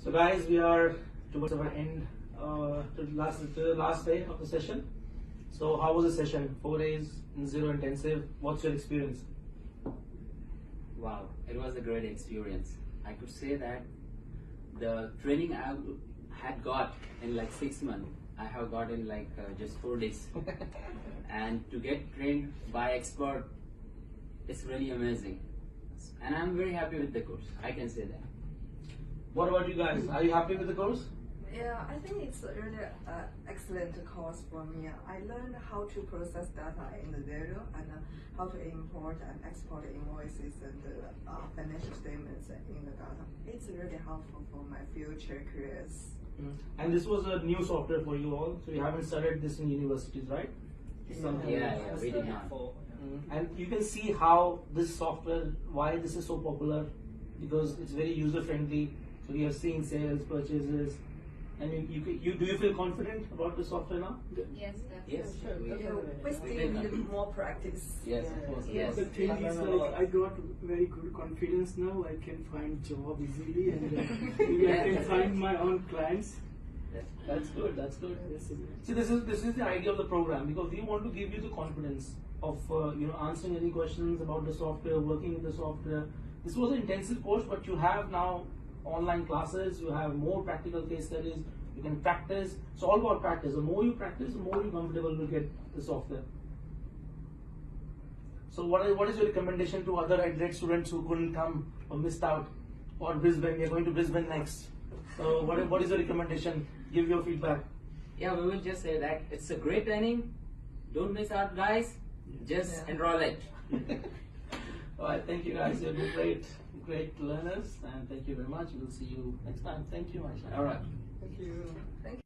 So guys, we are towards our end, to the last day of the session. So how was the session? 4 days in zero intensive. What's your experience? Wow, it was a great experience. I could say that the training I had got in like 6 months, I have got in like just 4 days. And to get trained by expert, it's really amazing. And I'm very happy with the course, I can say that. What about you guys? Are you happy with the course? Yeah, I think it's a really excellent course for me. I learned how to process data in the data and how to import and export invoices and financial statements in the data. It's really helpful for my future careers. And this was a new software for you all, so you haven't studied this in universities, right? Yeah, we did not. And you can see how this software, why this is so popular, because it's very user friendly. So we are seeing sales, purchases, and do you feel confident about the software now? Yes, Yes, sure. We still need more practice. Yes, of course. Yes. The thing is, like, I got very good confidence now. I can find job easily, and maybe I can find my own clients. That's good. That's good. Yes, See, this is the idea of the program, because we want to give you the confidence of answering any questions about the software, working with the software. This was an intensive course, but you have now online classes. You have more practical case studies. You can practice. It's all about practice. The more you practice, the more you comfortable will get the software. So what is your recommendation to other Adelaide students who couldn't come or missed out, or Brisbane? We are going to Brisbane next. So what is your recommendation? Give your feedback. Yeah, we will just say that it's a great training. Don't miss out, guys. Just enroll it. All right, thank you guys. You're great learners, and thank you very much. We'll see you next time. Thank you, Aisha. All right. Thank you. Thank you.